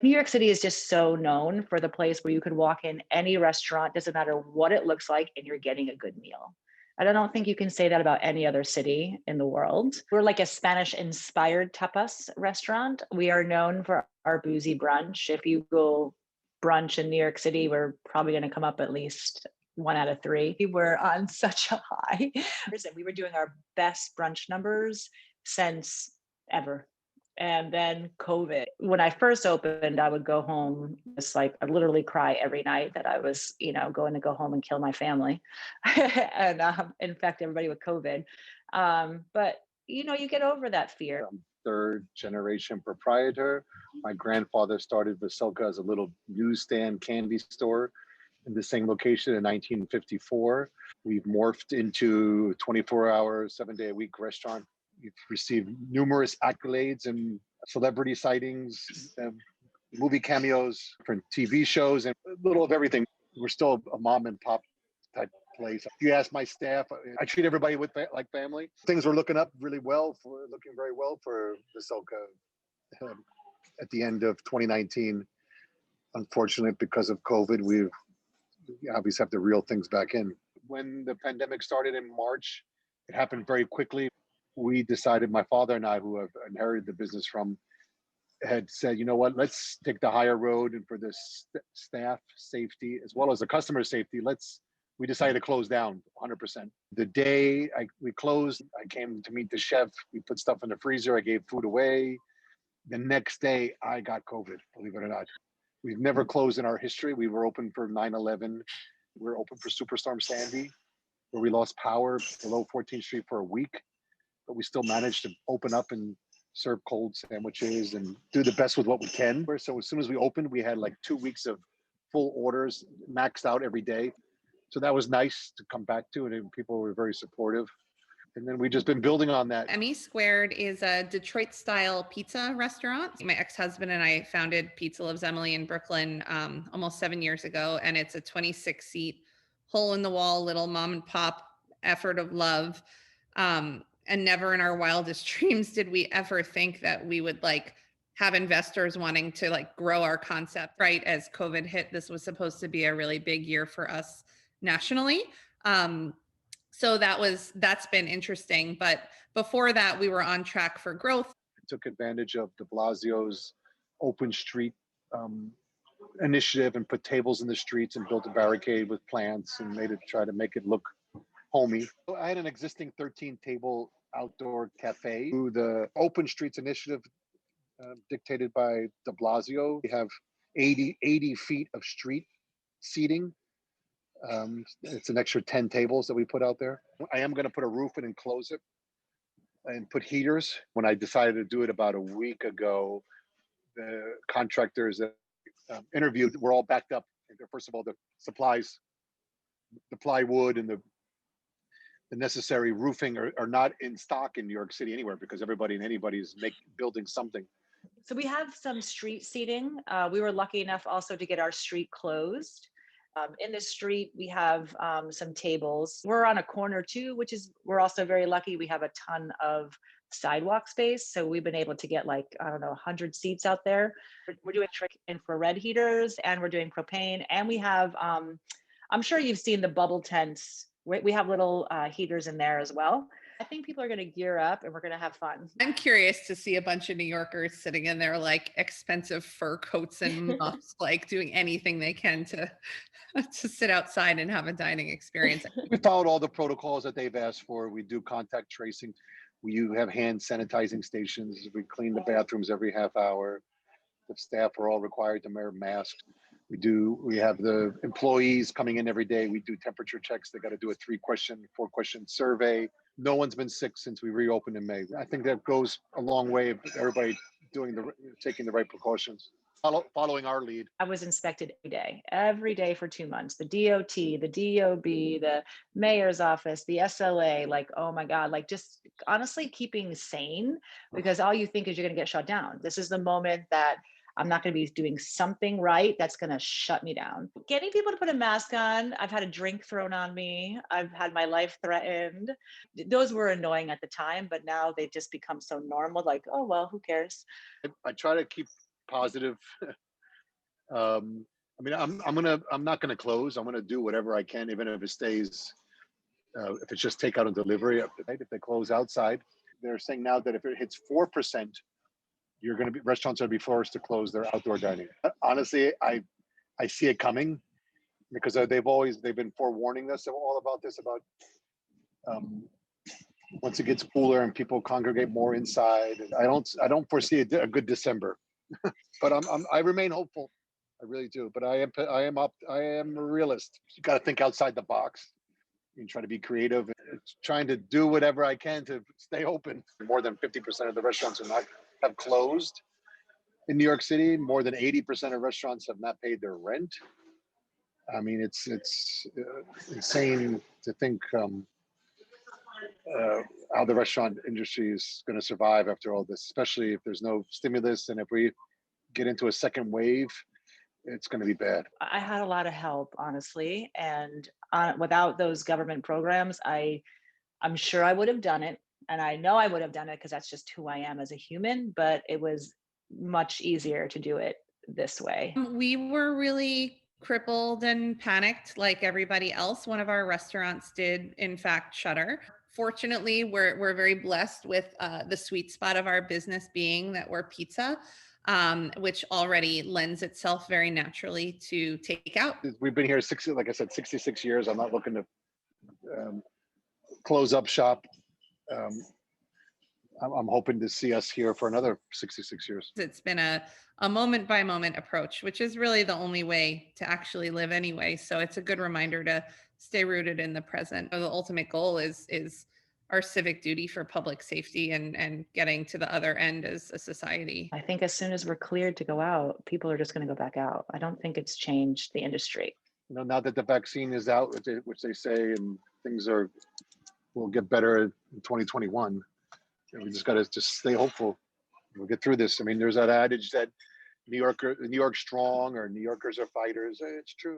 New York City is just so known for the place where you could walk in any restaurant, doesn't matter what it looks like, and you're getting a good meal. And I don't think you can say that about any other city in the world. We're like a Spanish inspired tapas restaurant. We are known for our boozy brunch. If you go brunch in New York City, we're probably going to come up at least one out of three. We were on such a high. We were doing our best brunch numbers since ever. And then COVID. When I first opened, I would go home, just like I literally cry every night that I was, going to go home and kill my family and infect everybody with COVID. But you get over that fear. Third generation proprietor. My grandfather started Vasilka as a little newsstand candy store in the same location in 1954. We've morphed into 24-hour, 7-day a week restaurant. We've received numerous accolades and celebrity sightings, movie cameos, different TV shows, and a little of everything. We're still a mom and pop type place. If you ask my staff, I treat everybody like family. Things were looking very well for Vasilka at the end of 2019. Unfortunately, because of COVID, we obviously have to reel things back in. When the pandemic started in March, it happened very quickly. We decided, my father and I, who have inherited the business from, had said, you know what, let's take the higher road, and for the staff safety as well as the customer safety, we decided to close down 100%. The day we closed, I came to meet the chef. We put stuff in the freezer. I gave food away. The next day, I got COVID, believe it or not. We've never closed in our history. We were open for 9/11. We were open for Superstorm Sandy, where we lost power below 14th Street for a week, but we still managed to open up and serve cold sandwiches and do the best with what we can. So as soon as we opened, we had like 2 weeks of full orders, maxed out every day. So that was nice to come back to, and people were very supportive. And then we just been building on that. Emmy Squared is a Detroit style pizza restaurant. My ex-husband and I founded Pizza Loves Emily in Brooklyn almost 7 years ago. And it's a 26-seat hole in the wall, little mom and pop effort of love. And never in our wildest dreams did we ever think that we would have investors wanting to grow our concept. Right as COVID hit, this was supposed to be a really big year for us nationally. So that's been interesting. But before that, we were on track for growth. Took advantage of de Blasio's open street initiative and put tables in the streets and built a barricade with plants and try to make it look homey. I had an existing 13-table outdoor cafe through the Open Streets initiative dictated by de Blasio. We have 80 feet of street seating. It's an extra 10 tables that we put out there. I am going to put a roof in and close it and put heaters. When I decided to do it about a week ago, the contractors that interviewed were all backed up. First of all, the supplies, the plywood and the necessary roofing are not in stock in New York City anywhere, because everybody and anybody is building something. So we have some street seating. We were lucky enough also to get our street closed. In the street, we have some tables. We're on a corner too, we're also very lucky. We have a ton of sidewalk space. So we've been able to get 100 seats out there. We're doing infrared heaters, and we're doing propane. And we have, I'm sure you've seen the bubble tents. We have little heaters in there as well. I think people are going to gear up and we're going to have fun. I'm curious to see a bunch of New Yorkers sitting in their expensive fur coats and muffs, doing anything they can to sit outside and have a dining experience. We followed all the protocols that they've asked for. We do contact tracing. We have hand sanitizing stations. We clean the bathrooms every half hour. The staff are all required to wear masks. We have the employees coming in every day. We do temperature checks. They got to do a 4-question survey. No one's been sick since we reopened in May. I think that goes a long way of everybody taking the right precautions, following our lead. I was inspected every day for 2 months. The DOT, the DOB, the mayor's office, the SLA, oh my God, just honestly keeping sane, because all you think is you're going to get shut down. This is the moment that I'm not going to be doing something right that's going to shut me down. Getting people to put a mask on. I've had a drink thrown on me. I've had my life threatened. Those were annoying at the time, but now they've just become so normal. Oh, well, who cares? I try to keep positive I mean, I'm not gonna close. I'm gonna do whatever I can, even if it stays, if it's just takeout and delivery. If they close outside, they're saying now that if it hits 4%, restaurants are gonna be forced to close their outdoor dining. Honestly, I see it coming because they've been forewarning us all about this, about um, once it gets cooler and people congregate more inside. I don't foresee a good December, but I remain hopeful. I really do. But I am a realist. You got to think outside the box and try to be creative. It's trying to do whatever I can to stay open. More than 50% of the restaurants have closed in New York City. More than 80% of restaurants have not paid their rent. I mean, it's insane to think how the restaurant industry is going to survive after all this, especially if there's no stimulus and if we get into a second wave, it's going to be bad. I had a lot of help, honestly, and without those government programs, I'm sure I would have done it, and I know I would have done it because that's just who I am as a human. But it was much easier to do it this way. We were really crippled and panicked like everybody else. One of our restaurants did, in fact, shutter. Fortunately, we're very blessed with the sweet spot of our business being that we're pizza, which already lends itself very naturally to takeout. We've been here 66 years. I'm not looking to close up shop. I'm hoping to see us here for another 66 years. It's been a moment by moment approach, which is really the only way to actually live anyway. So it's a good reminder to stay rooted in the present. The ultimate goal is our civic duty for public safety and getting to the other end as a society. I think as soon as we're cleared to go out, people are just going to go back out. I don't think it's changed the industry. Now that the vaccine is out, which they say, and things will get better in 2021. We just got to just stay hopeful. We'll get through this. I mean, there's that adage that New York strong, or New Yorkers are fighters. It's true.